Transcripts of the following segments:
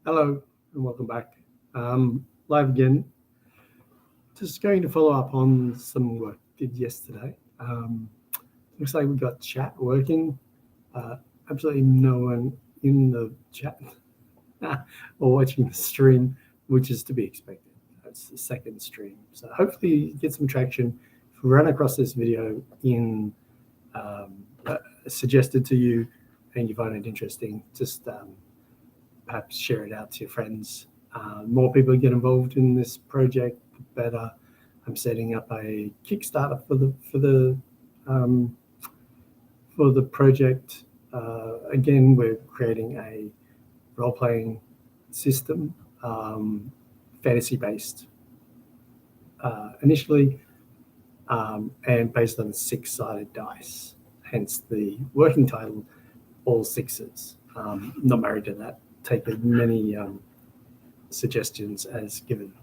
Hello and welcome back. Live again. Just going to follow up on some work I did yesterday. Looks like we got chat working. Absolutely no one in the chat or watching the stream, which is to be expected. It's the second stream. So hopefully you get some traction. If we run across this video in suggested to you and you find it interesting, just perhaps share it out to your friends. More people get involved in this project, the better. I'm setting up a Kickstarter for the project. Again, we're creating a role-playing system, fantasy-based initially, and based on six-sided dice. Hence the working title, All Sixes. Not married to that. Take as many suggestions as given.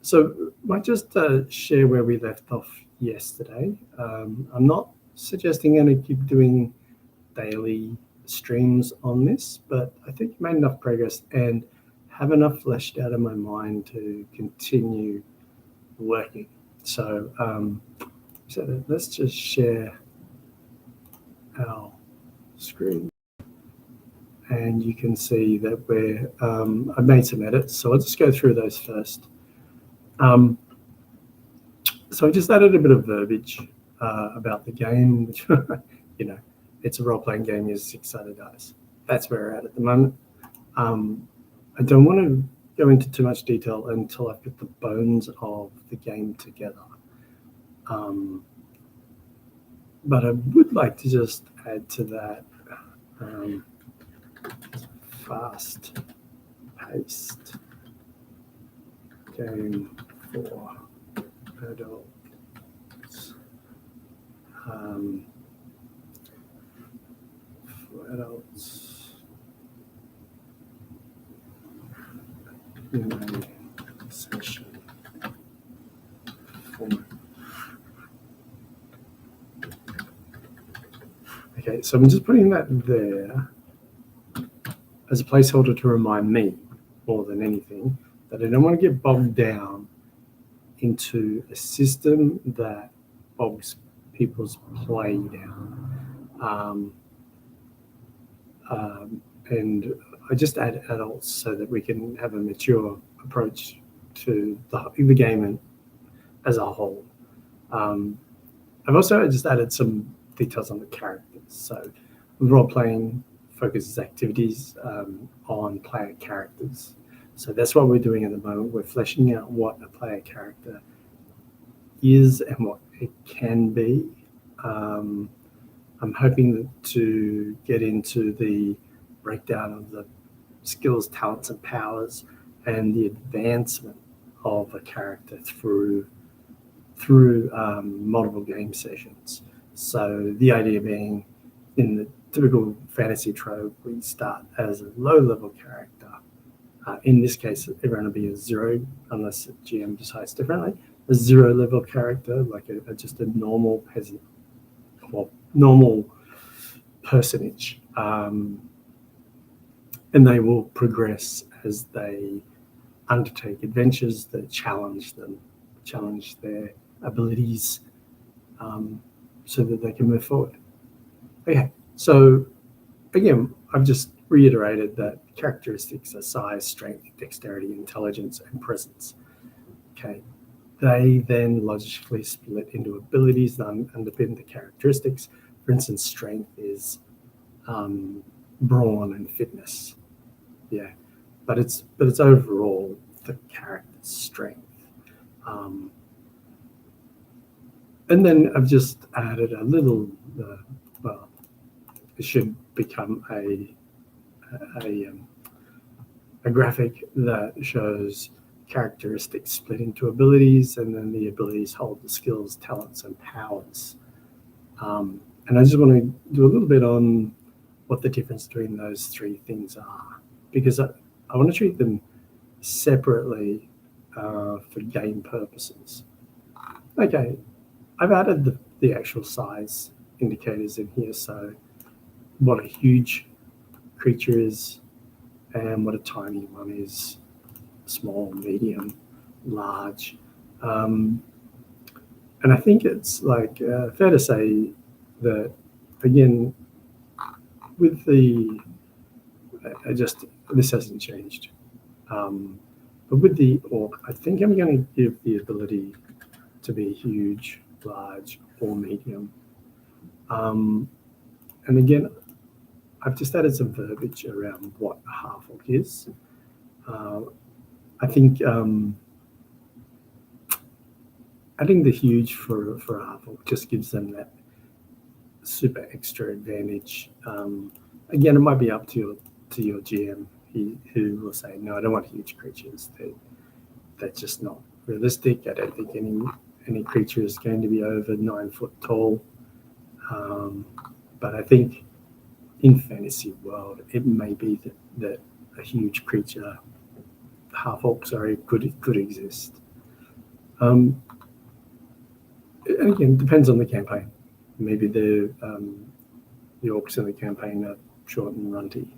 So I might just share where we left off yesterday. I'm not suggesting I'm going to keep doing daily streams on this, but I think I made enough progress and have enough fleshed out in my mind to continue working. So, so let's just share our screen. And you can see that I've made some edits, so I'll just go through those first. So I just added a bit of verbiage about the game, which, it's a role-playing game, uses six-sided dice. That's where we're at the moment. I don't want to go into too much detail until I put the bones of the game together. But I would like to just add to that fast-paced game for adults. In a session format. Okay, so I'm just putting that there as a placeholder to remind me, more than anything, that I don't want to get bogged down into a system that bogs people's play down. And I just add adults so that we can have a mature approach to the game as a whole. I've also just added some details on the characters. So role-playing focuses activities on player characters. So that's what we're doing at the moment. We're fleshing out what a player character is and what it can be. I'm hoping to get into the breakdown of the skills, talents, and powers, and the advancement of a character through multiple game sessions. So the idea being, in the typical fantasy trope, we start as a low-level character. In this case, everyone will be a zero, unless the GM decides differently. A zero-level character, like just a normal peasant or normal personage. And they will progress as they undertake adventures that challenge their abilities, so that they can move forward. Okay, so again, I've just reiterated that characteristics are size, strength, dexterity, intelligence, and presence. Okay, they then logically split into abilities that underpin the characteristics. For instance, strength is brawn and fitness. Yeah, but it's overall the character's strength. And then I've just added a little, well, it should become a graphic that shows characteristics split into abilities, and then the abilities hold the skills, talents, and powers. And I just want to do a little bit on what the difference between those three things are, because I want to treat them separately for game purposes. Okay, I've added the actual size indicators in here, so what a huge creature is, and what a tiny one is: small, medium, large. And I think it's like fair to say that, again, with the, this hasn't changed. But with the orc, I think I'm going to give the ability to be huge, large, or medium. And again, I've just added some verbiage around what a half orc is. I think adding the huge for a half orc just gives them that super extra advantage. Again, it might be up to your GM, who will say, no, I don't want huge creatures. They're just not realistic. I don't think any creature is going to be over 9 foot tall. But I think in fantasy world, it may be that a huge creature, half orc, could exist. And again, it depends on the campaign. Maybe the orcs in the campaign are short and runty.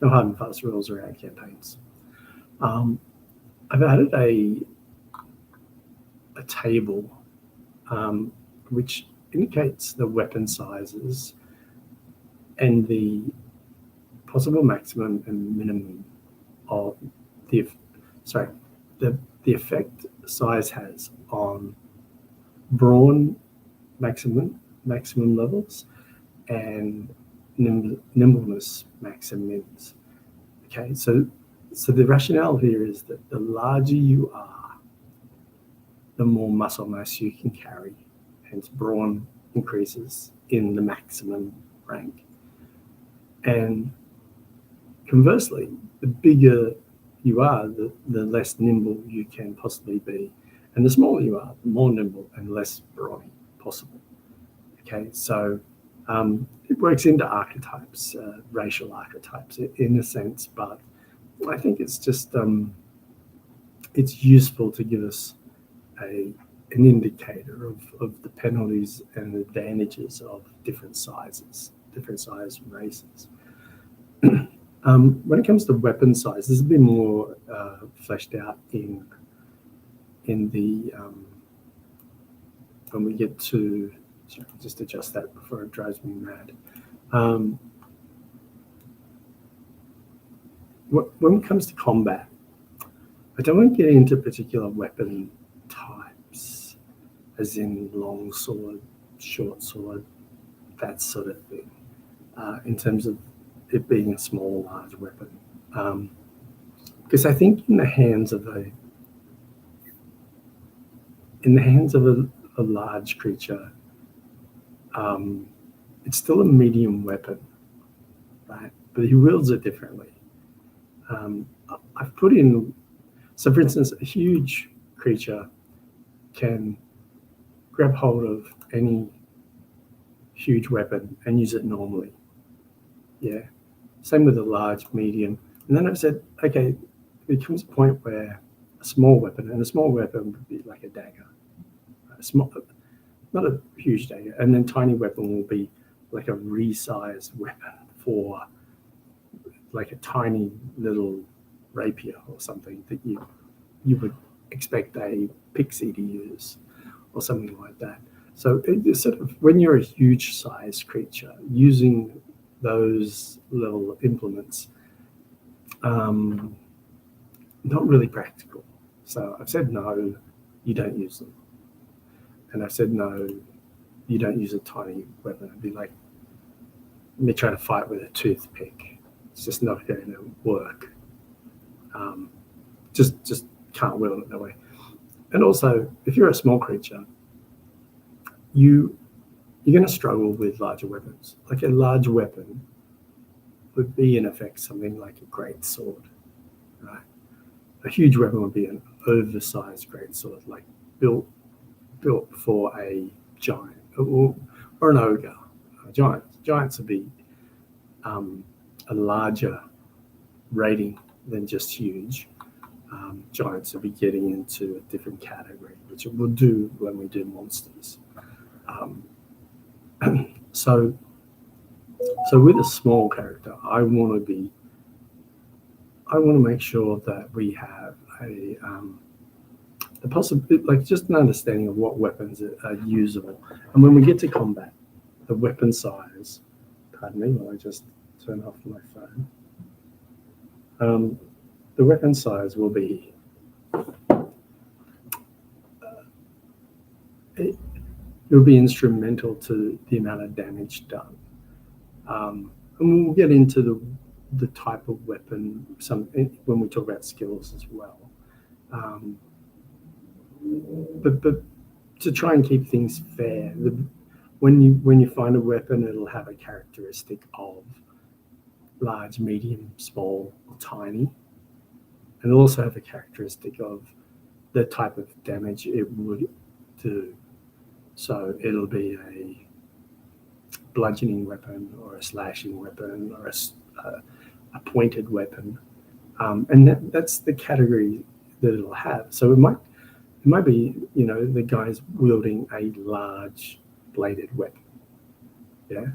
No hard and fast rules around campaigns. I've added a table which indicates the weapon sizes and the possible maximum and minimum of the effect size has on brawn maximum levels and nimbleness maximums. Okay, so the rationale here is that the larger you are, the more muscle mass you can carry, hence brawn increases in the maximum rank. And conversely, the bigger you are, the less nimble you can possibly be. And the smaller you are, the more nimble and less brawny possible. Okay, so it works into archetypes, racial archetypes in a sense, but I think it's just, it's useful to give us an indicator of the penalties and advantages of different size races. When it comes to weapon size, this is a bit more fleshed out in the when we get to, sorry, just adjust that before it drives me mad. When it comes to combat, I don't want to get into particular weapon types, as in long sword, short sword, that sort of thing, in terms of it being a small, large weapon. Because I think in the hands of a large creature, it's still a medium weapon, right? But he wields it differently. I've put in, so for instance, a huge creature can grab hold of any huge weapon and use it normally. Yeah. Same with a large, medium. And then I've said, okay, there comes a point where a small weapon would be like a dagger. Not a huge dagger. And then tiny weapon will be like a resized weapon for like a tiny little rapier or something that you would expect a pixie to use or something like that. So it's sort of, when you're a huge size creature, using those little implements, not really practical. So I've said no, you don't use them. And I've said no, you don't use a tiny weapon. It'd be like me trying to fight with a toothpick. It's just not going to work. Just can't wield it that way. And also, if you're a small creature, you're going to struggle with larger weapons. Like a large weapon would be, in effect, something like a great sword, right? A huge weapon would be an oversized great sword, like built for a giant or an ogre. Giants would be a larger rating than just huge. Giants will be getting into a different category, which it will do when we do monsters. So with a small character, I want to be I want to make sure that we have the possibility, like just an understanding of what weapons are usable. And when we get to combat, the weapon size, pardon me while I just turn off my phone, the weapon size will be, it will be instrumental to the amount of damage done. And we'll get into the type of weapon when we talk about skills as well. But to try and keep things fair, when you find a weapon, it'll have a characteristic of large, medium, small, or tiny, and it'll also have a characteristic of the type of damage it would do. So it'll be a bludgeoning weapon, or a slashing weapon, or a pointed weapon, and that's the category that it'll have. So it might be, the guy's wielding a large bladed weapon. Yeah.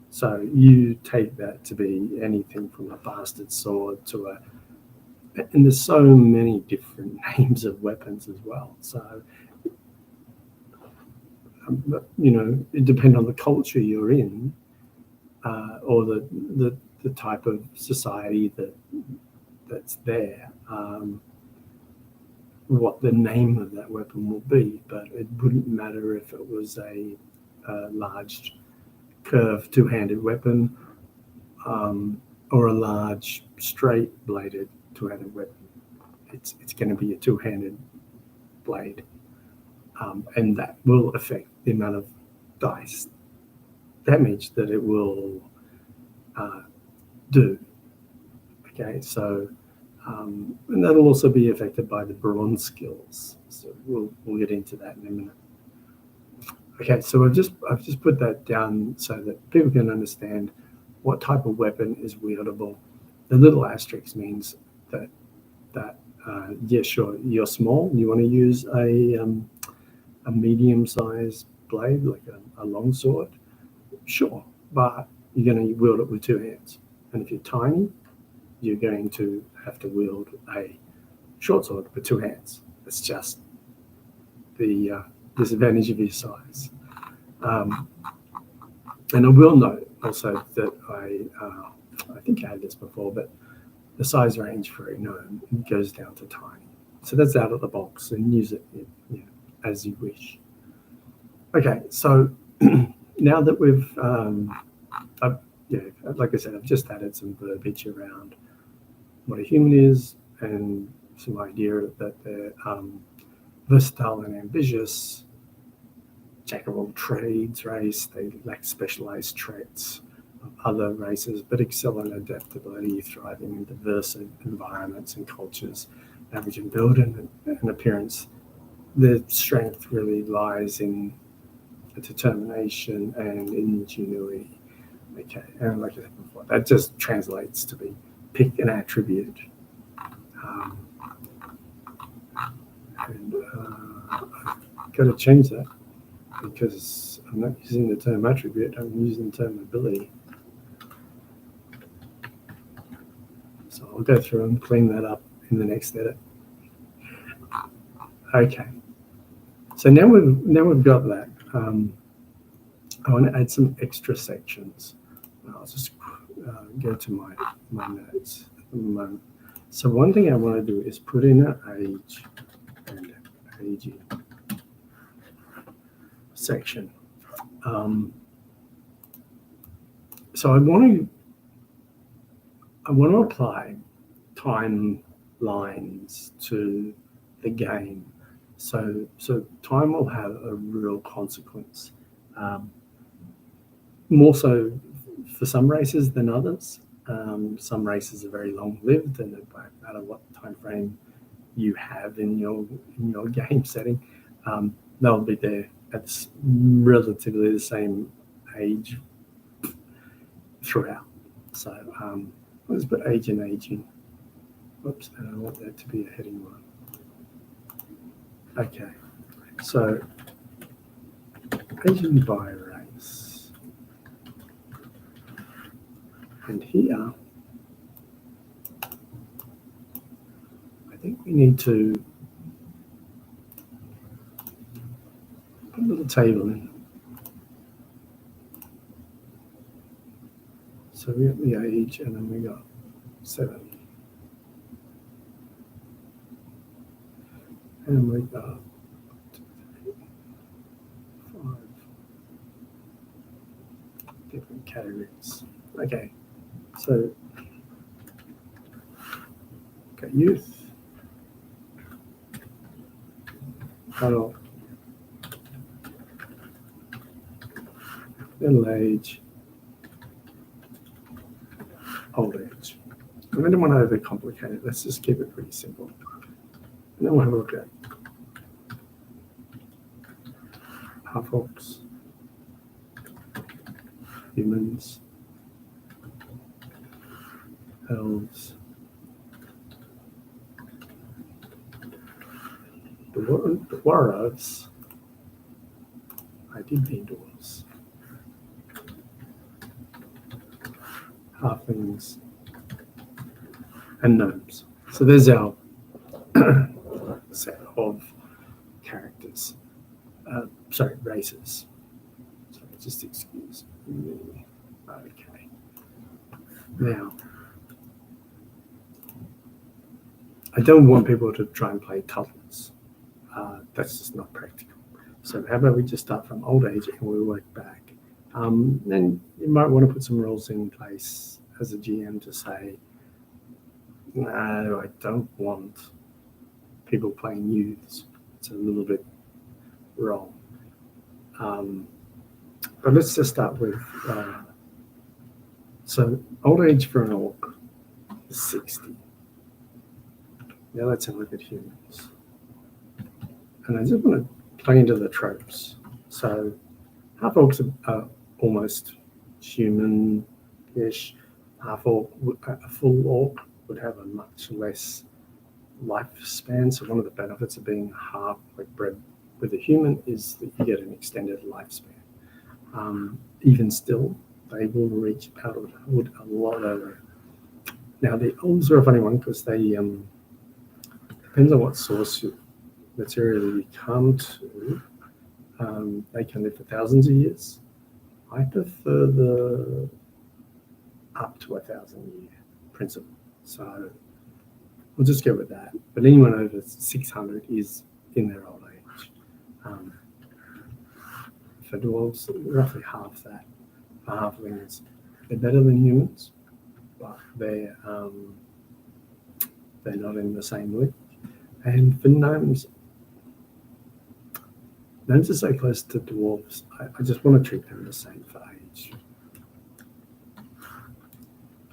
So you take that to be anything from a bastard sword and there's so many different names of weapons as well. So, it depends on the culture you're in, or the type of society that's there. What the name of that weapon will be, but it wouldn't matter if it was a large curved two-handed weapon, or a large straight-bladed two-handed weapon. It's going to be a two-handed blade, and that will affect the amount of dice damage that it will do. Okay, so and that'll also be affected by the brawn skills. So we'll get into that in a minute. Okay, so I've just put that down so that people can understand what type of weapon is wieldable. The little asterisk means that yeah, sure, you're small, you want to use a medium-sized blade, like a long sword, sure, but you're going to wield it with two hands. And if you're tiny, you're going to have to wield a short sword with two hands. It's just the disadvantage of your size. And I will note also that I think I had this before, but the size range for a gnome goes down to tiny. So that's out of the box, and use it as you wish. Okay, so now that we've, like I said, I've just added some verbiage around what a human is and some idea that they're versatile and ambitious, jack of all trades race. They lack specialized traits of other races, but excel in adaptability, thriving in diverse environments and cultures, average in build and appearance. Their strength really lies in determination and ingenuity. Okay, and like I said before, that just translates to be pick an attribute. And I've got to change that because I'm not using the term attribute, I'm using the term ability. So I'll go through and clean that up in the next edit. Okay, so now we've got that. I want to add some extra sections. I'll just go to my notes at the moment. So one thing I want to do is put in an age and aging section. So I want to apply timelines to the game. So time will have a real consequence. More so for some races than others. Some races are very long-lived, and it won't matter what time frame you have in your game setting, they'll be there at relatively the same age throughout. So let's put age and aging. Whoops, and I want that to be a heading one. Okay, so aging by race. And here, think we need to put a little table in. So we got the age, and then we got 7. And we got 5 different categories. Okay, so got youth, adult, middle age, old age. I don't want to overcomplicate it. Let's just keep it pretty simple. And then we'll have a look at half orcs, humans, elves, dwarves. I did mean dwarves. Halflings, and gnomes. So there's our set of characters. Sorry, races. So just excuse me. Okay. Now, I don't want people to try and play toddlers. That's just not practical. So how about we just start from old age and we'll work back. Then you might want to put some rules in place as a GM to say, no, I don't want people playing youths. It's a little bit wrong. But let's just start with, so old age for an orc is 60. Now let's have a look at humans. And I just want to play into the tropes. So half orcs are almost human-ish. Half orc, a full orc would have a much less lifespan. So one of the benefits of being half like bred with a human is that you get an extended lifespan. Even still, they will reach adulthood a lot earlier. Now the elves are a funny one because they depends on what source material you come to. They can live for thousands of years. I prefer the up to 1,000-year principle. So we'll just go with that. But anyone over 600 is in their old age. For dwarves, roughly half that. For halflings, they're better than humans, but they're not in the same league. And for gnomes are so close to dwarves, I just want to treat them the same for age.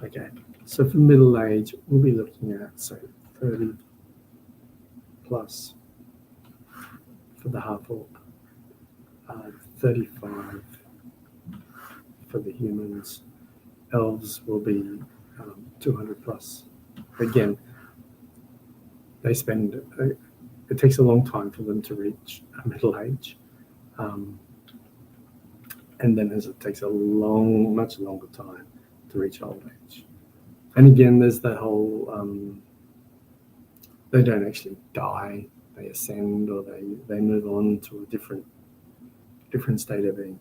Okay, so for middle age, we'll be looking at, say, 30 plus for the half orc, 35 for the humans. Elves will be 200 plus. Again, they spend, it takes a long time for them to reach middle age. And then it takes a much longer time to reach old age. And again, there's that whole, they don't actually die, they ascend or they move on to a different state of being.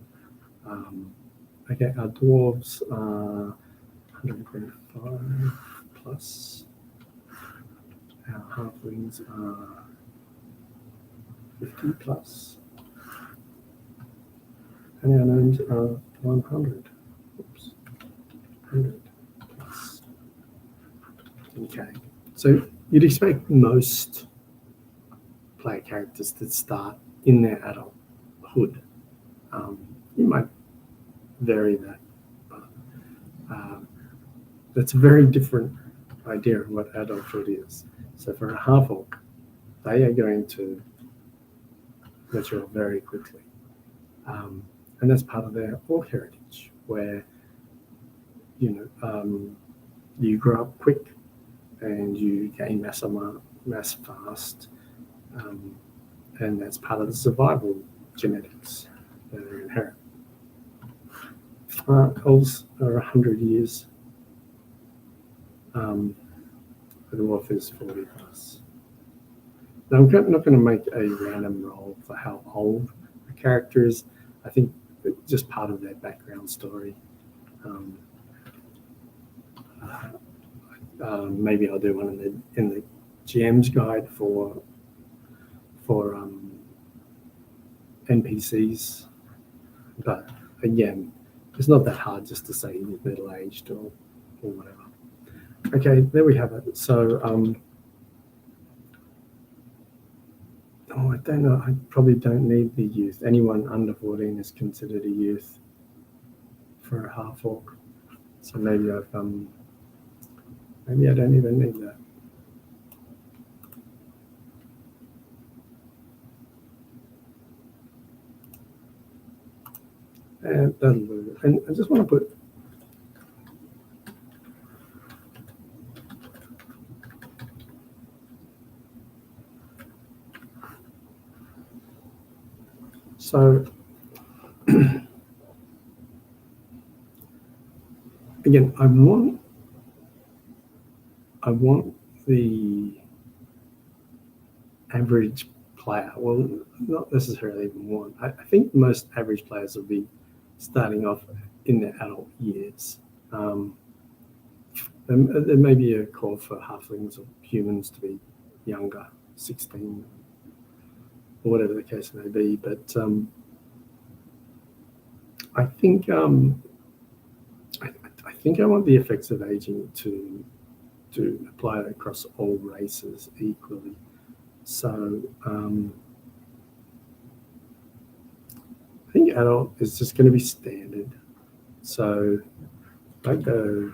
Okay, our dwarves are 125 plus. Our halflings are 50 plus. And our gnomes are 100. Oops. 100 plus. Okay. So you'd expect most player characters to start in their adulthood. You might vary that, but that's a very different idea of what adulthood is. So for a half orc, they are going to mature very quickly. And that's part of their orc heritage, where you grow up quick and you gain mass fast, and that's part of the survival genetics that are inherent. Elves are 100 years. The dwarf is 40 plus. Now, I'm not going to make a random roll for how old a character is. I think it's just part of their background story. Maybe I'll do one in the GM's guide for NPCs. But again, it's not that hard just to say he's middle-aged or whatever. Okay, there we have it. So, I don't know. I probably don't need the youth. Anyone under 14 is considered a youth for a half-orc. So maybe I don't even need that. And that'll do it. And I just want to put so again, I want the average player, well, not necessarily even one. I think most average players will be starting off in their adult years. There may be a call for halflings or humans to be younger, 16, or whatever the case may be. But I think I want the effects of aging to apply across all races equally. So I think adult is just going to be standard. So I go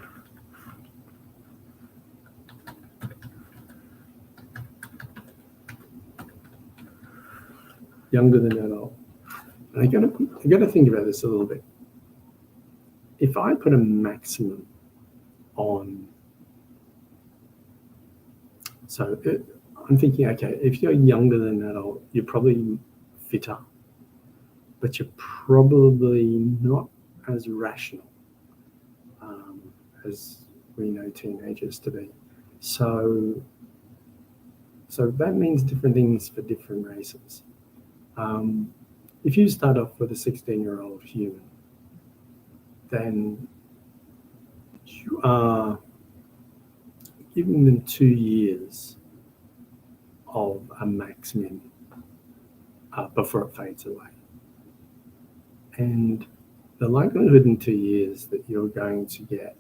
younger than adult. And I got to think about this a little bit. If I put a maximum on, I'm thinking, okay, if you're younger than adult, you're probably fitter, but you're probably not as rational as we know teenagers to be. So that means different things for different races. If you start off with a 16-year-old human, then you are giving them 2 years of a maximum before it fades away. And the likelihood in 2 years that you're going to get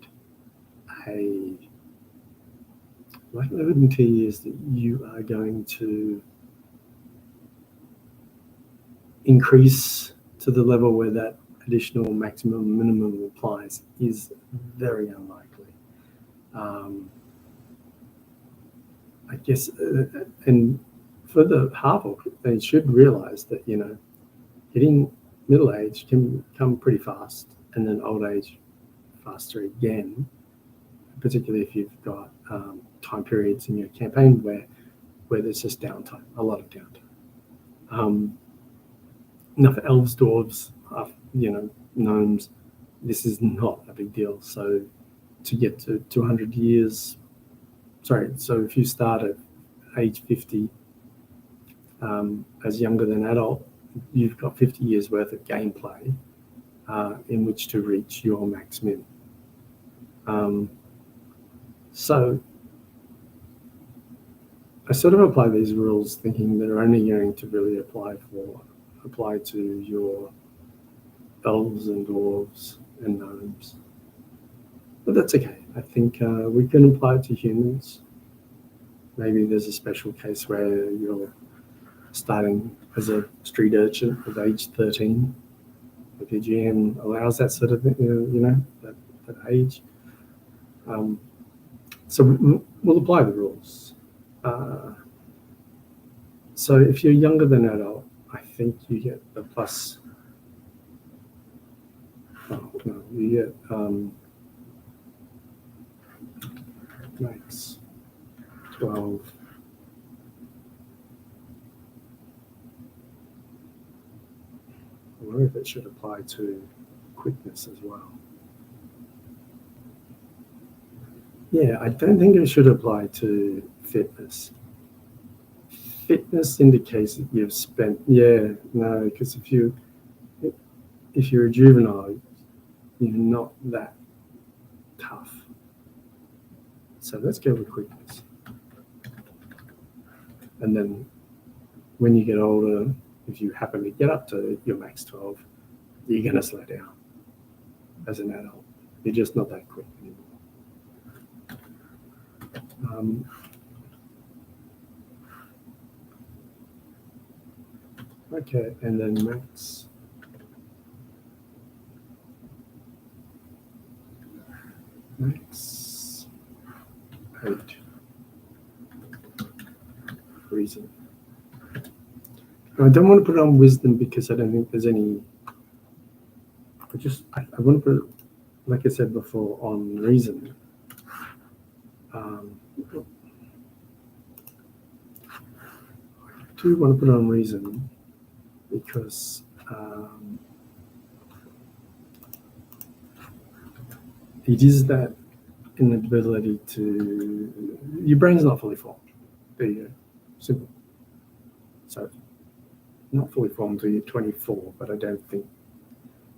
you are going to increase to the level where that additional maximum minimum applies is very unlikely. I guess, and for the half-orc, they should realize that, hitting middle age can come pretty fast, and then old age faster again, particularly if you've got time periods in your campaign where there's just downtime, a lot of downtime. Now for elves, dwarves, gnomes, this is not a big deal. So to get to 200 years, so if you start at age 50 as younger than adult, you've got 50 years worth of gameplay in which to reach your max min. So I sort of apply these rules thinking they're only going to really apply to your elves and dwarves and gnomes. But that's okay. I think we can apply it to humans. Maybe there's a special case where you're starting as a street urchin at age 13. If your GM allows that sort of thing, that age. So we'll apply the rules. So if you're younger than adult, I think you get the plus. You get max 12. I wonder if it should apply to quickness as well. Yeah, I don't think it should apply to fitness. fitness indicates that you've spent, because if you're a juvenile, you're not that tough. So let's go with quickness. And then when you get older, if you happen to get up to your max 12, you're going to slow down as an adult. You're just not that quick anymore. Okay, and then max. Max 8. Reason. I don't want to put it on wisdom because I don't think there's any. I want to put it, like I said before, on reason. I do want to put it on reason because it is that inability to. Your brain's not fully formed. There you go. Simple. So, not fully formed until you're 24, but I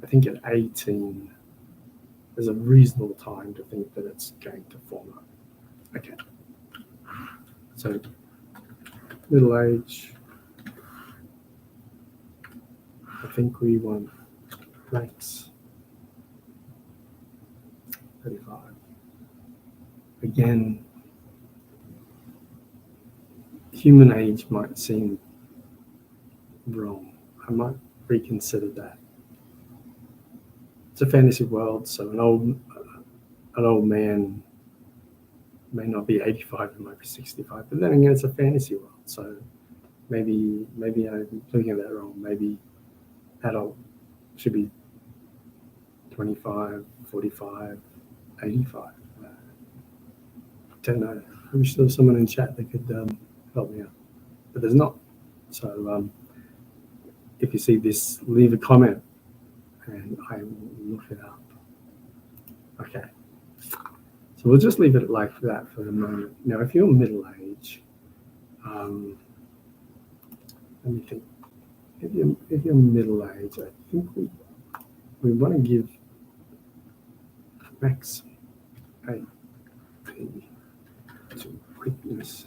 think at 18, there's a reasonable time to think that it's going to form up. Okay. So, middle age, I think we want max 35. Again, human age might seem wrong. I might reconsider that. It's a fantasy world, so an old man may not be 85, it might be 65. But then again, it's a fantasy world, so maybe I'm looking at that wrong. Maybe adult should be 25, 45, 85. Don't know. I wish there was someone in chat that could help me out, but there's not. So if you see this, leave a comment and I will look it up. Okay. So we'll just leave it like that for the moment. Now, if you're middle age, let me think. If you're middle age, I think we want to give max 8 to quickness.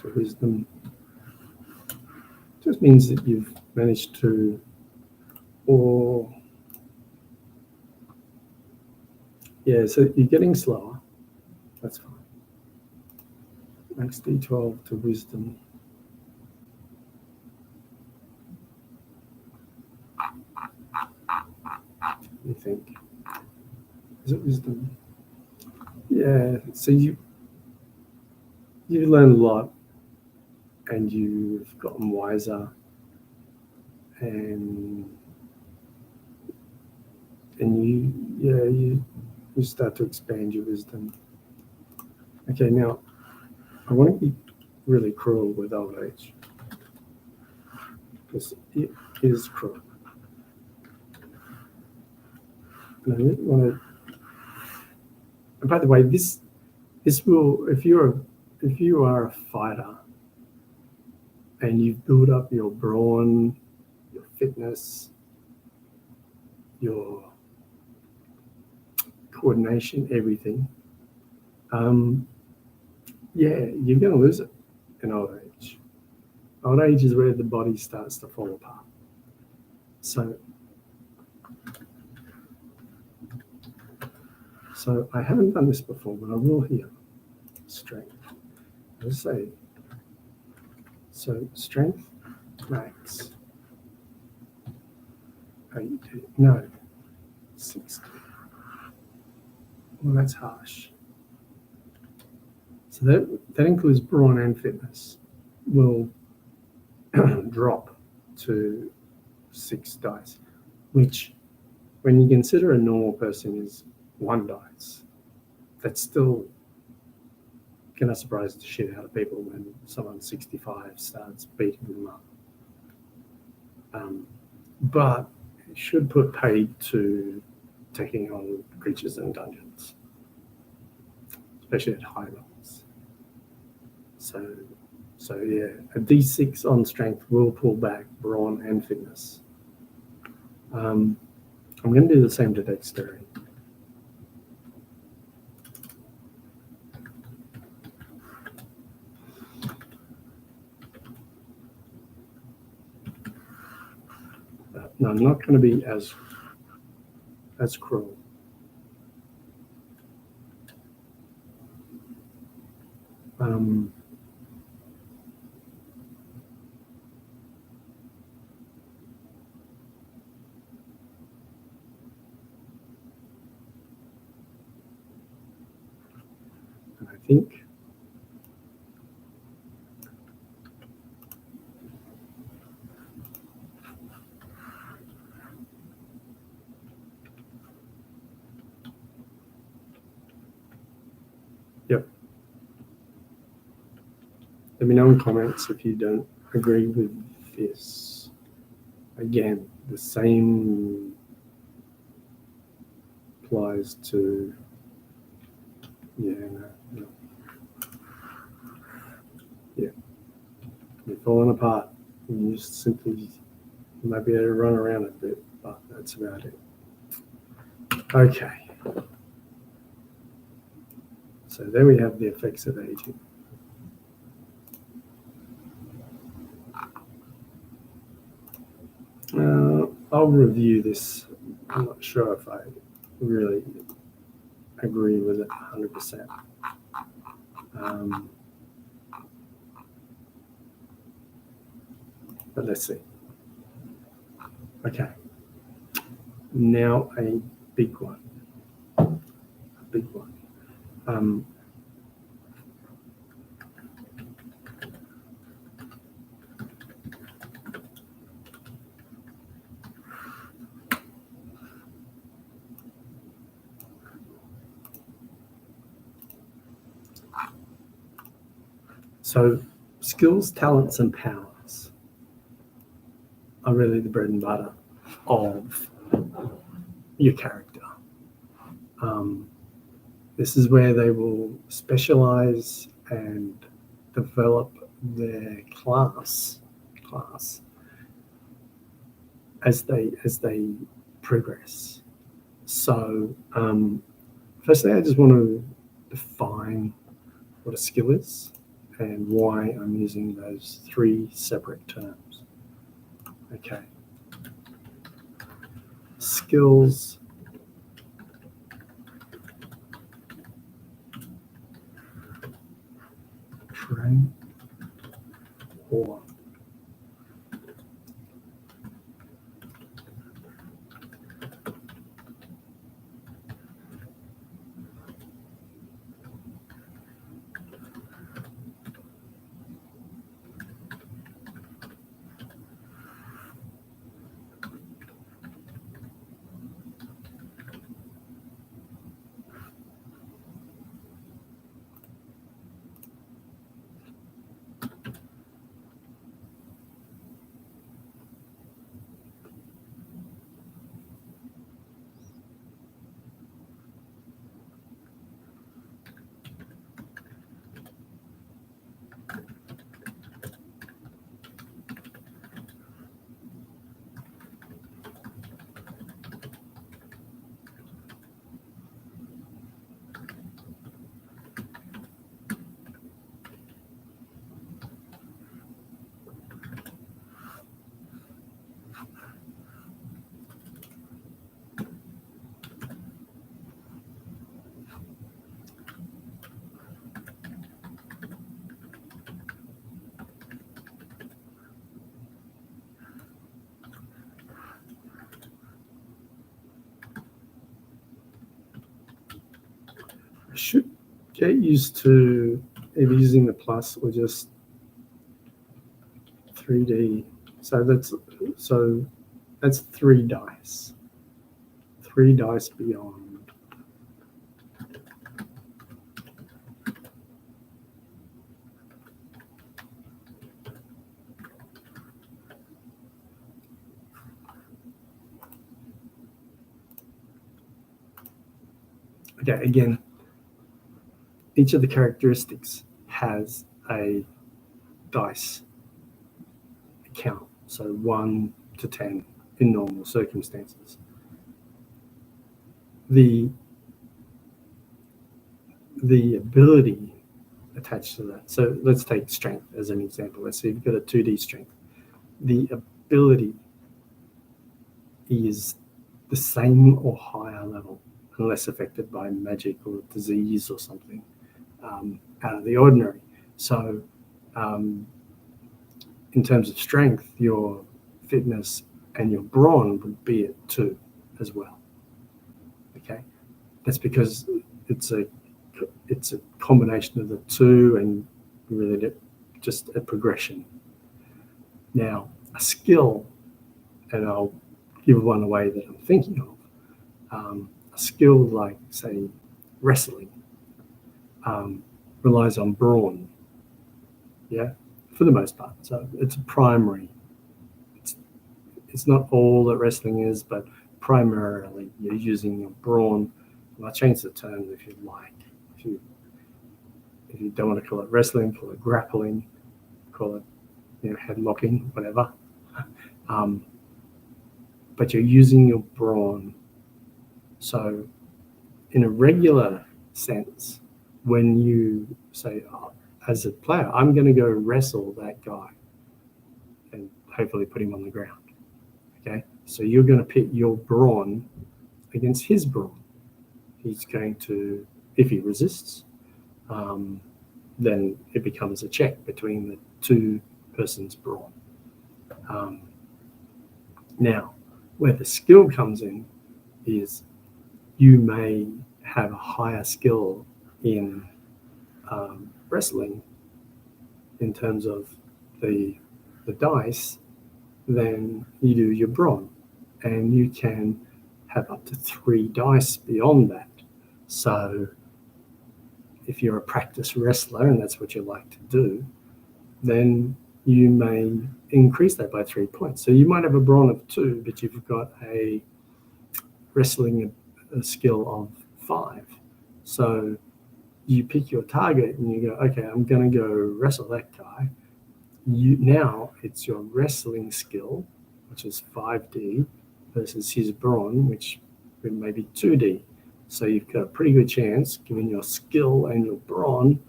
To wisdom. Just means that you've managed to, so you're getting slower. That's fine. Max D12 to wisdom. You think? Is it wisdom? Yeah. So you learn a lot, and you've gotten wiser, and you start to expand your wisdom. Okay, now I want to be really cruel with old age because it is cruel. And I really want to. And by the way, this will, if you are a fighter and you've built up your brawn, your fitness, your coordination, everything, you're going to lose it in old age. Old age is where the body starts to fall apart. So I haven't done this before, but I will here. Strength. Let's say, so strength max 80, no, 60. Well, that's harsh. So that includes brawn and fitness. Will drop to 6 dice, which, when you consider a normal person is 1 dice, that's still gonna surprise the shit out of people when someone 65 starts beating them up. but it should put paid to taking on creatures in dungeons, especially at high levels. So yeah, a D6 on strength will pull back brawn and fitness. I'm going to do the same to dexterity. No, I'm not going to be as cruel. And I think yep. Let me know in comments if you don't agree with this. Again, the same applies to, yeah, no. Yeah. You're falling apart. You just simply might be able to run around a bit, but that's about it. Okay. So there we have the effects of aging. I'll review this. I'm not sure if I really agree with it 100%. But let's see. Okay. Now a big one. So skills, talents, and powers are really the bread and butter of your character. This is where they will specialize and develop their class as they progress. So firstly, I just want to define what a skill is and why I'm using those three separate terms. Okay. Skills train or I should get used to either using the plus or just 3D. So that's 3 dice. 3 dice beyond. Okay, again, each of the characteristics has a dice count, so 1 to 10 in normal circumstances. The ability attached to that. So let's take strength as an example. Let's say you've got a 2D strength. The ability is the same or higher level, unless affected by magic or disease or something out of the ordinary. So in terms of strength, your fitness and your brawn would be at 2 as well. Okay, that's because it's a combination of the 2 and really just a progression. Now, a skill, and I'll give one away that I'm thinking of, a skill like, say, wrestling relies on brawn, yeah, for the most part. So it's a primary. It's not all that wrestling is, but primarily you're using your brawn. And I'll change the term if you like. If you don't want to call it wrestling, call it grappling, call it headlocking, whatever. But you're using your brawn. So in a regular sense, when you say, as a player, I'm going to go wrestle that guy and hopefully put him on the ground. Okay, so you're going to pit your brawn against his brawn. He's going to, if he resists, then it becomes a check between the 2 persons' brawn. Now, where the skill comes in is you may have a higher skill in wrestling in terms of the dice than you do your brawn, and you can have up to 3 dice beyond that. So if you're a practice wrestler and that's what you like to do, then you may increase that by 3 points. So you might have a brawn of 2, but you've got a wrestling skill of 5. So you pick your target and you go, okay, I'm going to go wrestle that guy. Now it's your wrestling skill, which is 5D, versus his brawn, which may be 2D. So you've got a pretty good chance, given your skill and your brawn,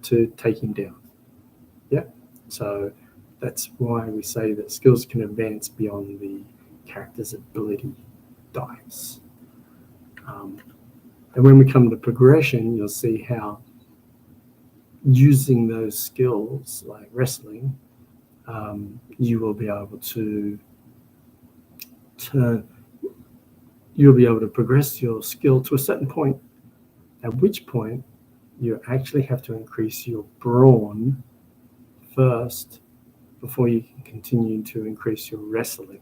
to take him down. Yeah. So that's why we say that skills can advance beyond the character's ability dice. And when we come to progression, you'll see how using those skills like wrestling, you will be able to progress your skill to a certain point, at which point you actually have to increase your brawn first before you can continue to increase your wrestling.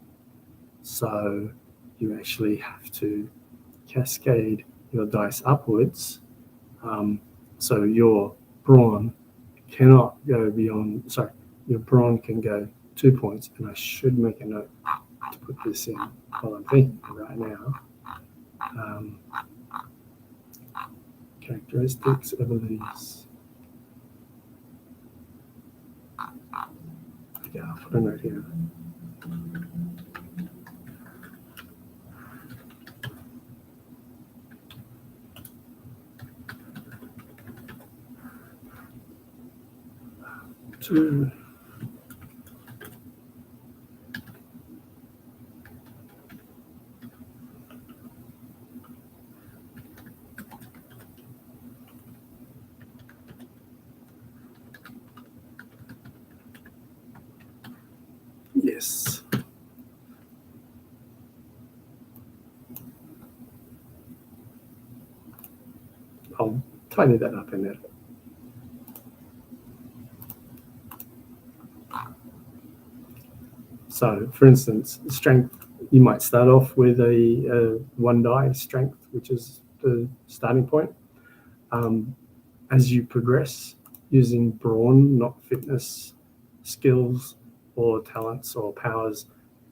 So you actually have to cascade your dice upwards. So your brawn cannot go beyond, your brawn can go 2 points, and I should make a note to put this in while I'm thinking right now. Characteristics, abilities. Yeah, I'll put a note here. Two. Yes. I'll tidy that up in there. So, for instance, strength, you might start off with a 1 die strength, which is the starting point. As you progress using brawn, not fitness, skills, or talents or powers,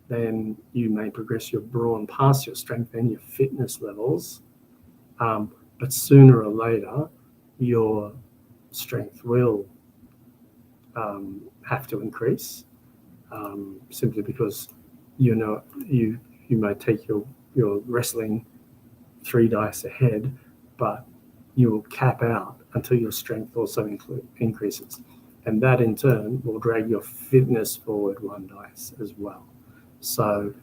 then you may progress your brawn past your strength and your fitness levels. but sooner or later, your strength will have to increase, simply because you may take your wrestling 3 dice ahead, but you will cap out until your strength also increases, and that in turn will drag your fitness forward 1 dice as well. So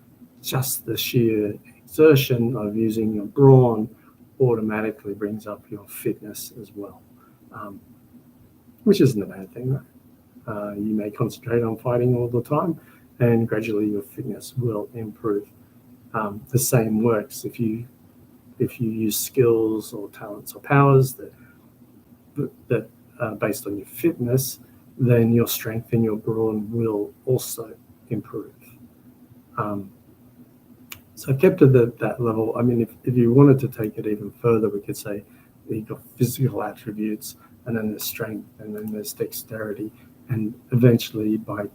just the sheer exertion of using your brawn automatically brings up your fitness as well, which isn't a bad thing, though. You may concentrate on fighting all the time, and gradually your fitness will improve. The same works if you use skills or talents or powers that are based on your fitness, then your strength and your brawn will also improve. So I've kept it at that level. I mean, if you wanted to take it even further, we could say that you've got physical attributes, and then there's strength, and then there's dexterity, and eventually by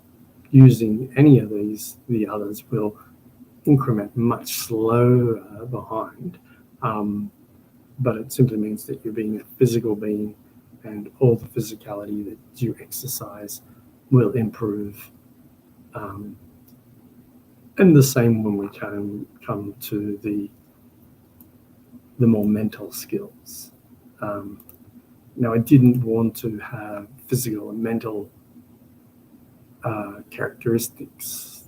using any of these, the others will increment much slower behind. But it simply means that you're being a physical being, and all the physicality that you exercise will improve. And the same when we come to the more mental skills. Now, I didn't want to have physical and mental characteristics,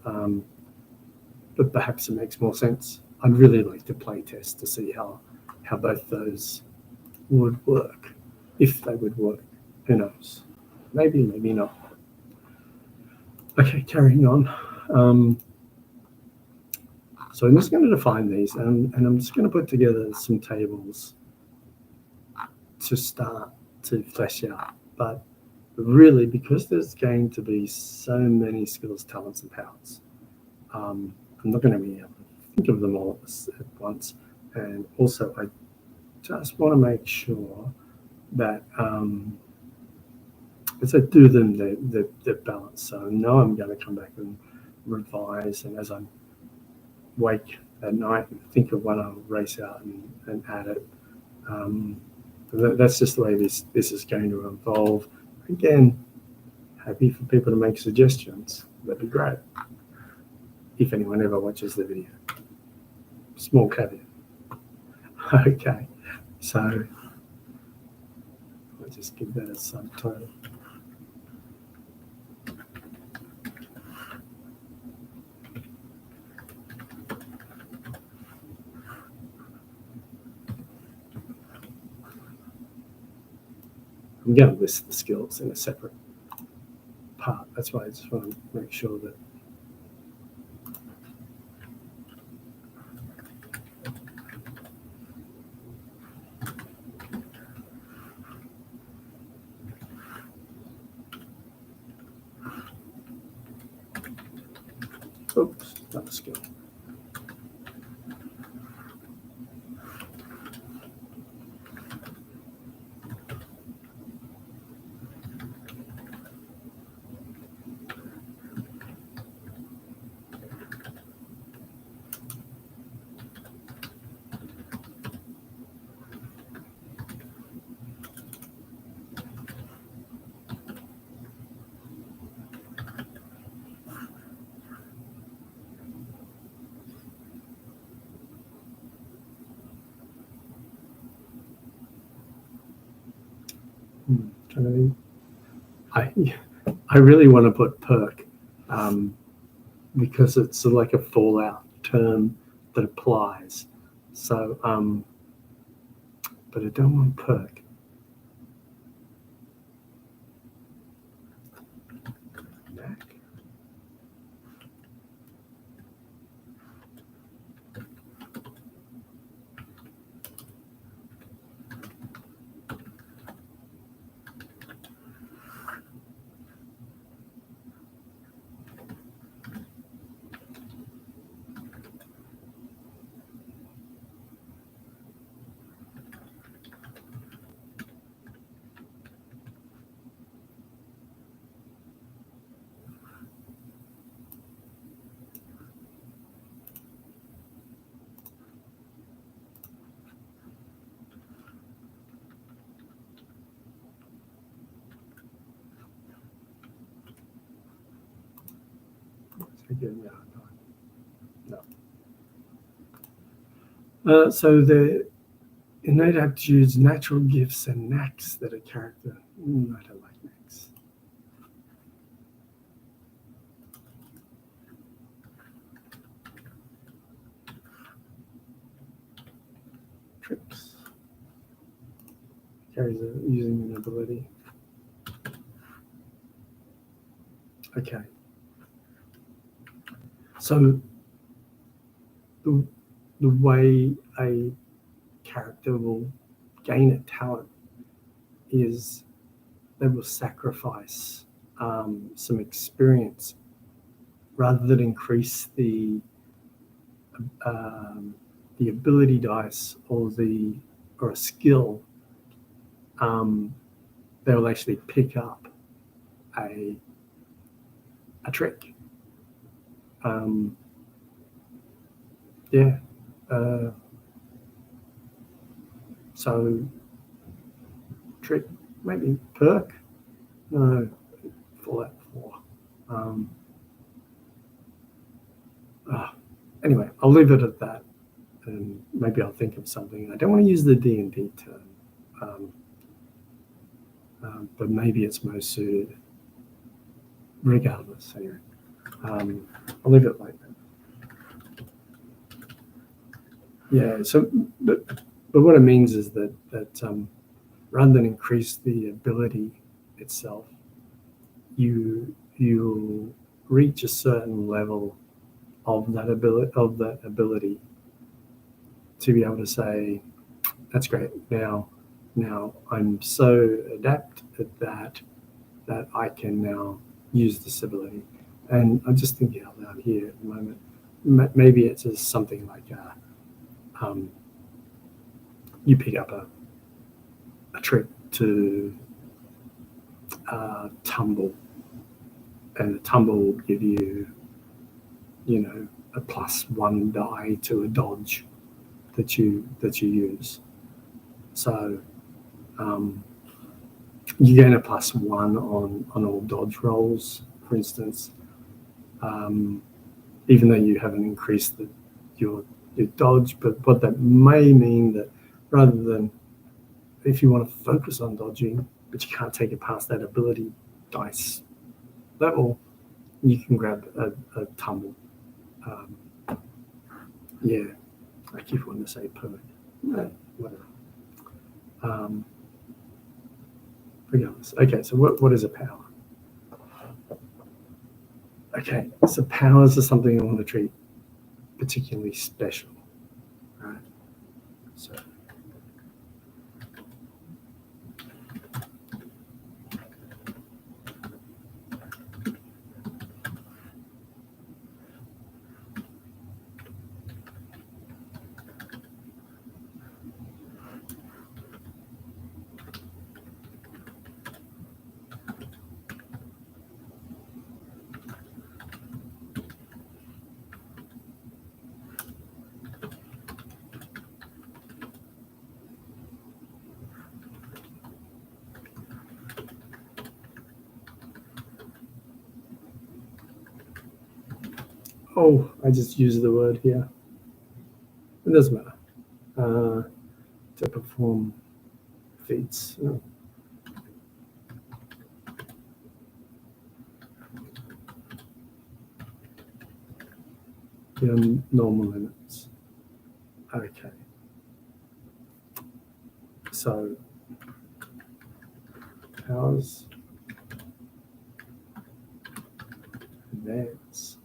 but perhaps it makes more sense. I'd really like to play test to see how both those would work, if they would work. Who knows? Maybe, maybe not. Okay, carrying on. So I'm just going to define these, and I'm just going to put together some tables to start to flesh out. But really, because there's going to be so many skills, talents, and powers, I'm not going to be able to think of them all at once. And also, I just want to make sure that as I do them, they're balanced. So I know I'm going to come back and revise, and as I wake at night and think of one, I'll race out and add it. That's just the way this is going to evolve. Again, happy for people to make suggestions. That'd be great. If anyone ever watches the video. Small caveat. Okay, so I'll just give that a subtitle. I'm going to list the skills in a separate part. That's why I just want to make sure that oops, not a skill. I really want to put perk because it's like a fallout term that applies. So, but I don't want perk. Back. again, no. So the innate aptitudes, natural gifts, and knacks that a character. I don't like knacks. Tricks. Carries using an ability. Okay. So the way a character will gain a talent is they will sacrifice some experience rather than increase the ability dice or a skill. They will actually pick up a trick. So trick, maybe perk. No, Fallout 4. Anyway, I'll leave it at that, and maybe I'll think of something. I don't want to use the D&D term, but maybe it's most suited. Regardless, anyway, I'll leave it like that. Yeah. So, but what it means is that rather than increase the ability itself, you reach a certain level of that ability to be able to say, that's great. Now I'm so adept at that I can now use this ability. And I'm just thinking out loud here at the moment. Maybe it's just something like you pick up a trick to tumble, and the tumble will give you, a +1 die to a dodge that you use. So you gain a +1 on all dodge rolls, for instance, even though you haven't increased your dodge. But what that may mean that rather than, if you want to focus on dodging, but you can't take it past that ability dice level, you can grab a tumble. I keep wanting to say perk. No, whatever. Regardless. Okay, so what is a power? Okay, so powers are something I want to treat particularly special, right? So I just used the word here. It doesn't matter. To perform feats. Normal limits. Okay. So powers, advance.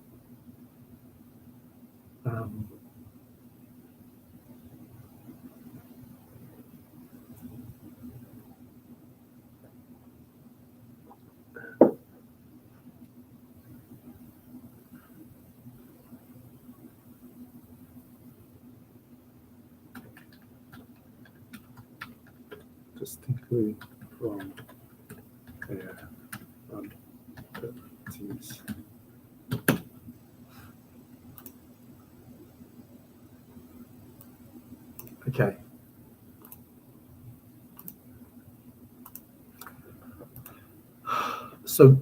Distinctly from their abilities. Okay. So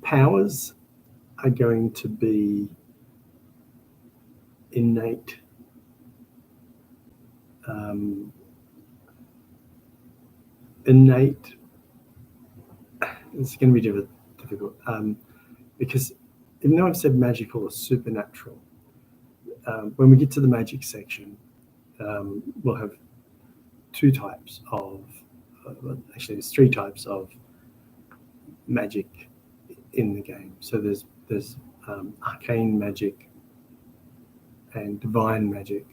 powers are going to be innate. Innate. It's going to be difficult because even though I've said magical or supernatural, when we get to the magic section, we'll have two types of, actually there's three types of magic in the game. So there's arcane magic and divine magic.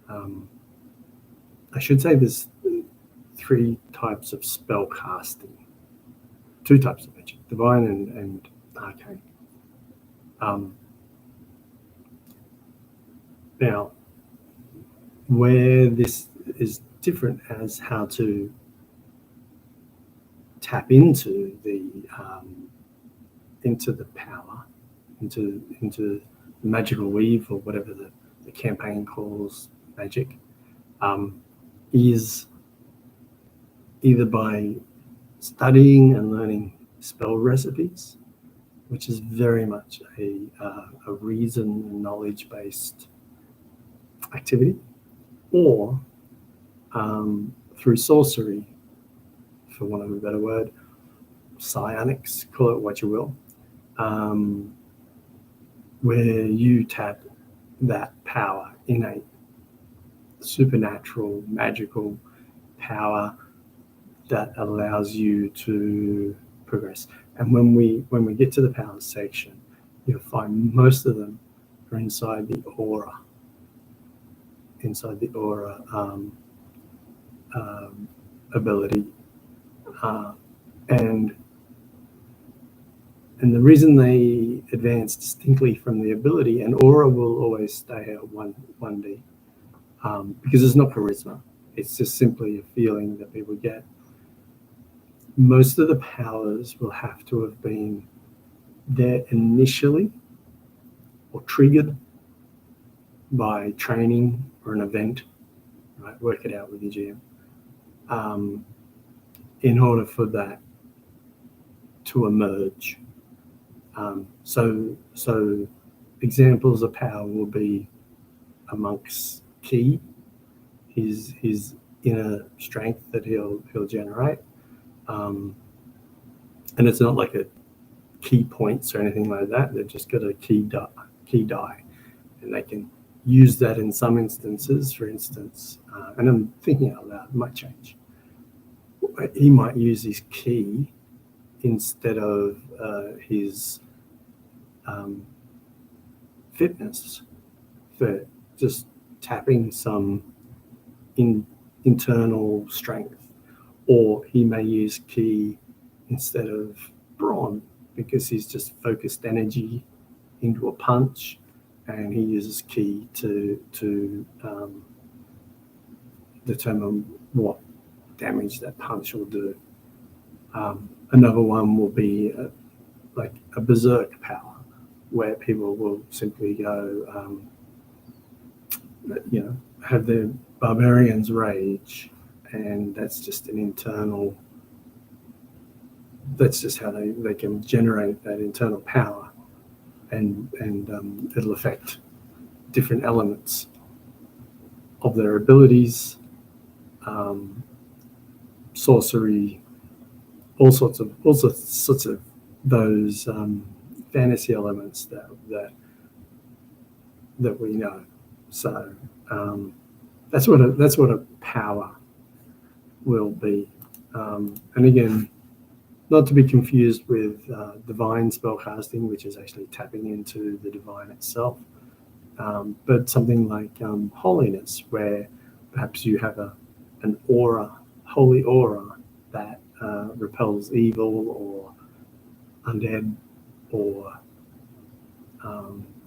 I should say there's three types of spell casting, two types of magic, divine and arcane. Now, where this is different as how to tap into the power, into the magical weave, or whatever the campaign calls magic, is either by studying and learning spell recipes, which is very much a reason and knowledge-based activity, or through sorcery, for want of a better word, psionics, call it what you will, where you tap that power, innate, supernatural, magical power that allows you to progress. And when we get to the power section, you'll find most of them are inside the aura. Ability, and the reason they advance distinctly from the ability, and aura will always stay at 1D, because it's not charisma. It's just simply a feeling that people get. Most of the powers will have to have been there initially or triggered by training or an event, right? Work it out with your GM, in order for that to emerge. So examples of power will be a monk's ki, his inner strength that he'll generate, and it's not like a key points or anything like that. They've just got a key die, and they can use that in some instances. For instance, and I'm thinking out loud, it might change. He might use his key instead of his fitness for just tapping some internal strength, or he may use ki instead of brawn because he's just focused energy into a punch, and he uses ki to determine what damage that punch will do. Another one will be like a berserk power, where people will simply go, have their barbarians rage, and that's just an internal. That's just how they can generate that internal power, and it'll affect different elements of their abilities, sorcery, all sorts of those fantasy elements that we know. So that's what a power will be, and again, not to be confused with divine spellcasting, which is actually tapping into the divine itself, but something like holiness, where perhaps you have an aura, holy aura, that repels evil or undead, or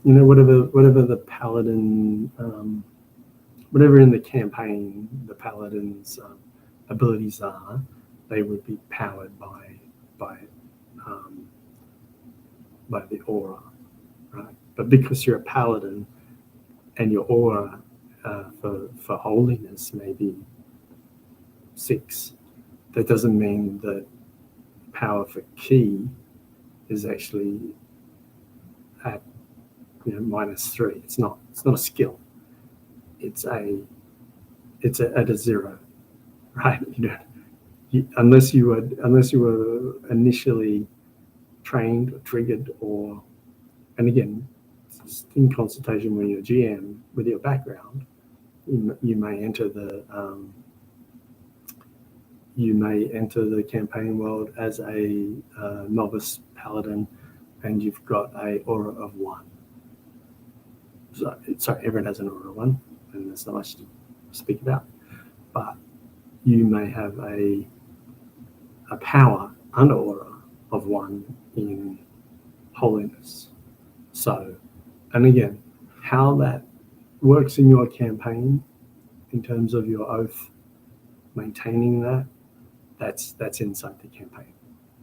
whatever the paladin, whatever in the campaign the paladin's abilities are, they would be powered by the aura, right? But because you're a paladin and your aura for holiness may be 6, that doesn't mean that power for ki is actually -3. It's not a skill. It's at a 0, right? Unless you were initially trained or triggered, and again, in consultation with your GM, with your background, you may enter the campaign world as a novice paladin, and you've got a aura of 1. So everyone has an aura of 1, and there's not much to speak about. But you may have a power under aura of 1 in holiness. So, and again, how that works in your campaign in terms of your oath, maintaining that's inside the campaign.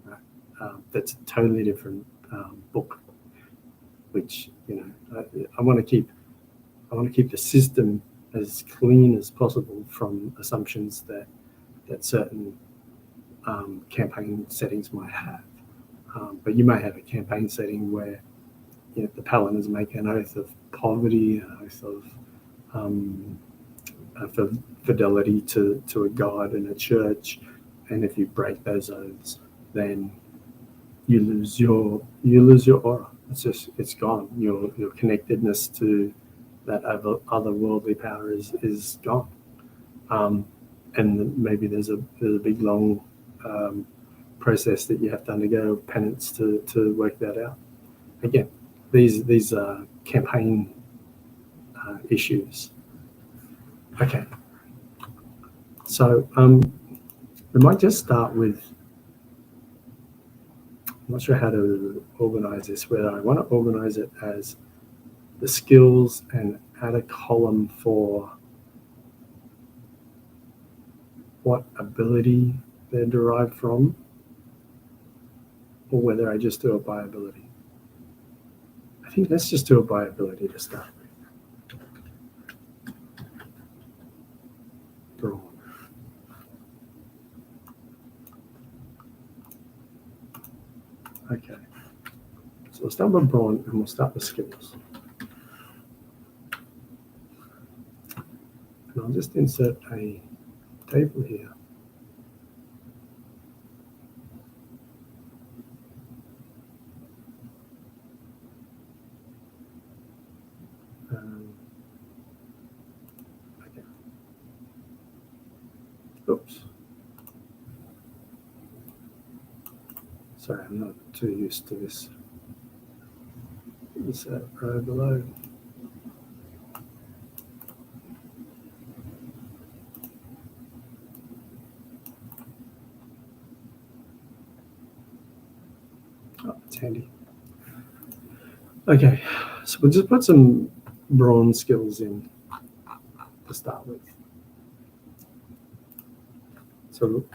Right? That's a totally different book. Which I want to keep the system as clean as possible from assumptions that certain campaign settings might have. But you may have a campaign setting where the paladins make an oath of poverty, an oath of fidelity to a god and a church, and if you break those oaths, then you lose your aura. It's gone. Your connectedness to that otherworldly power is gone. And maybe there's a big long process that you have to undergo, penance to work that out. Again, these are campaign issues. Okay, so we might just start with. I'm not sure how to organize this, whether I want to organize it as the skills and add a column for what ability they're derived from, or whether I just do it by ability. I think let's just do it by ability to start with. Brawn. Okay, so we'll start with brawn and we'll start with skills. And I'll just insert a table here. Okay. Oops. Sorry, I'm not too used to this. Insert row below. Oh, it's handy. Okay, so we'll just put some brawn skills in to start with. So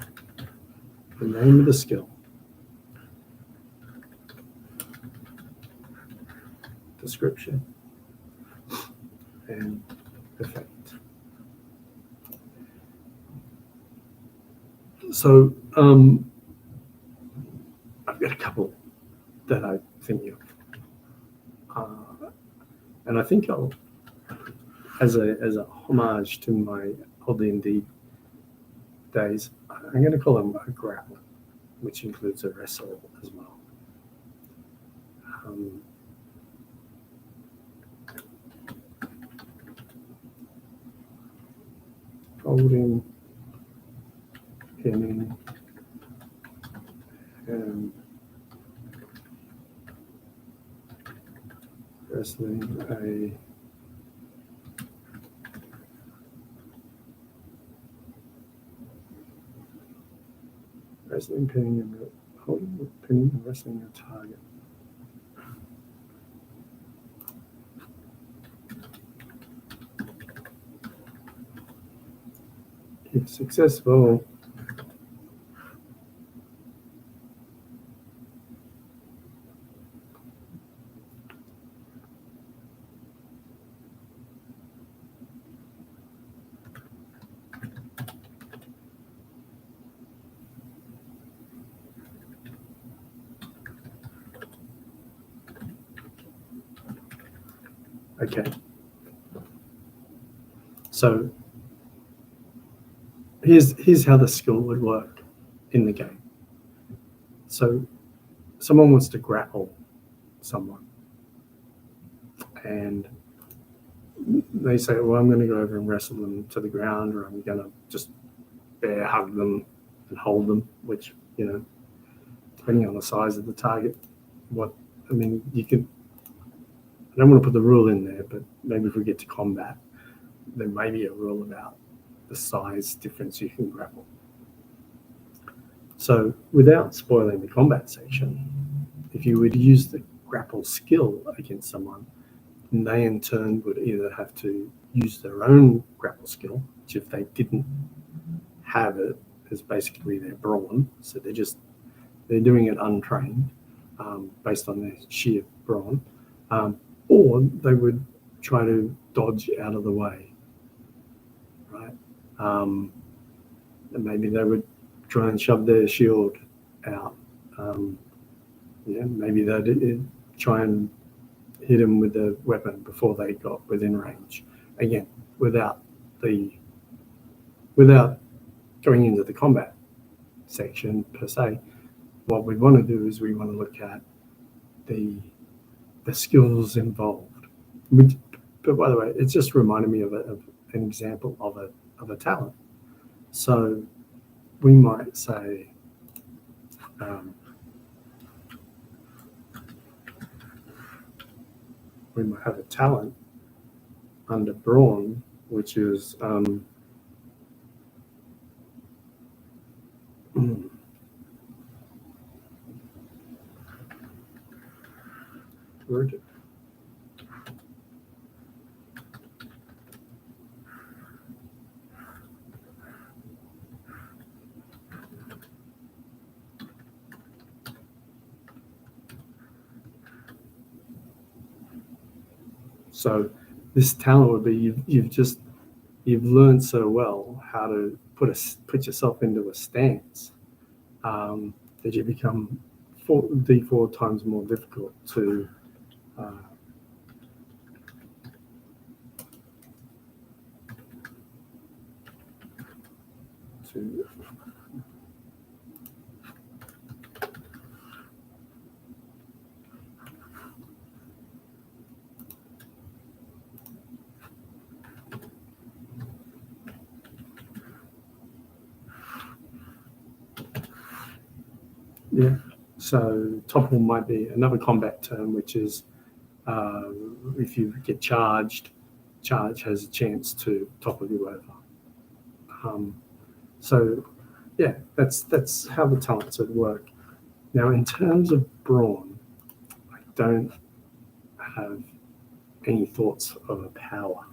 the name of the skill, description, and effect. So I've got a couple that I think of, and I think I'll, as a homage to my old D&D days, I'm going to call them a grapple, which includes a wrestle as well. Holding, pinning, and wrestling wrestling, pinning, and holding, pinning, and wrestling a target. If successful, Okay. So here's how the skill would work in the game. So someone wants to grapple someone, and they say, well, I'm going to go over and wrestle them to the ground, or I'm going to just bear hug them and hold them, which, depending on the size of the target, you can, I don't want to put the rule in there, but maybe if we get to combat, there may be a rule about the size difference you can grapple. So without spoiling the combat section, if you would use the grapple skill against someone, they in turn would either have to use their own grapple skill, which if they didn't have it, is basically their brawn. So they're doing it untrained, based on their sheer brawn, or they would try to dodge out of the way, right? And maybe they would try and shove their shield out. Maybe they'd try and hit them with the weapon before they got within range. Again, without going into the combat section per se, what we want to do is we want to look at the skills involved. But by the way, it just reminded me of an example of a talent. So we might say, we might have a talent under brawn, which is so this talent would be you've learned so well how to put yourself into a stance, that you become 4 times more difficult to yeah. So topple might be another combat term, which is if you get charge has a chance to topple you over. So yeah, that's how the talents would work. Now, in terms of brawn, I don't have any thoughts of a power.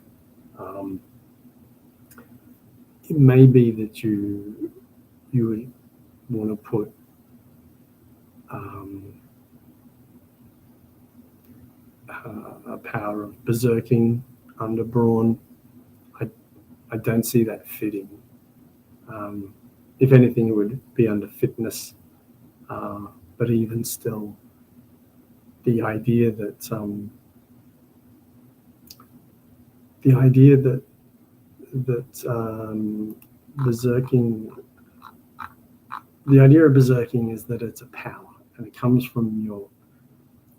It may be that you would want to put a power of berserking under brawn. I don't see that fitting. If anything, it would be under fitness. But even still, the idea that berserking, the idea of berserking is that it's a power and it comes from your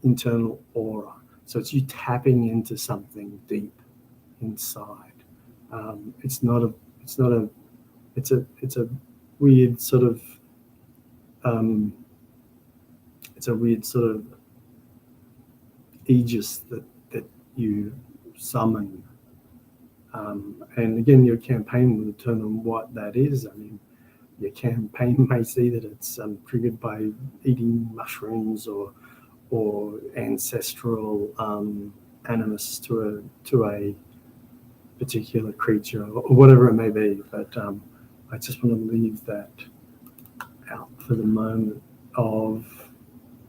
internal aura. So it's you tapping into something deep inside. It's a weird sort of aegis that you summon. And again, your campaign will determine what that is. I mean, your campaign may see that it's triggered by eating mushrooms or ancestral animus to a particular creature or whatever it may be. But I just want to leave that out for the moment. I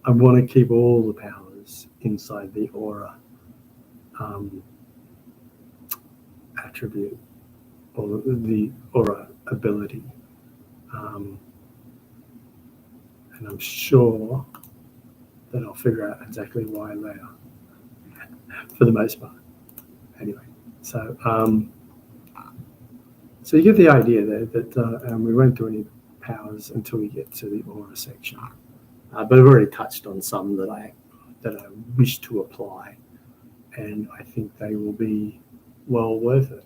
want to keep all the powers inside the aura attribute or the aura ability. And I'm sure that I'll figure out exactly why later, for the most part. anyway, so so you get the idea there that we won't do any powers until we get to the aura section. But I've already touched on some that I wish to apply, and I think they will be well worth it.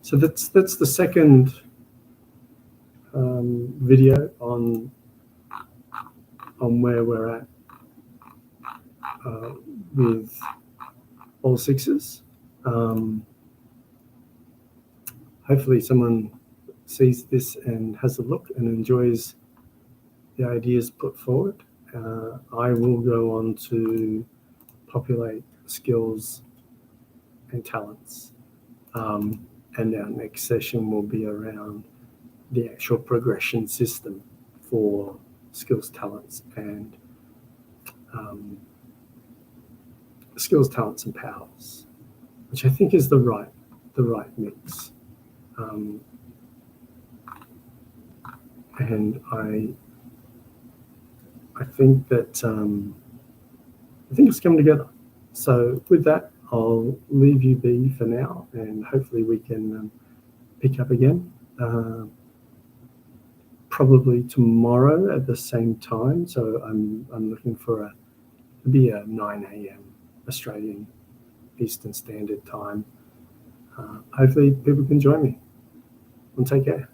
So that's the second video on where we're at with all sixes. Hopefully someone sees this and has a look and enjoys the ideas put forward. I will go on to populate skills and talents. And our next session will be around the actual progression system for skills, talents, and powers, which I think is the right mix. And I think that I think it's come together. So with that, I'll leave you be for now, and hopefully we can pick up again. Probably tomorrow at the same time. So I'm looking for maybe a 9 a.m. Australian Eastern Standard Time. Hopefully people can join me. And take care.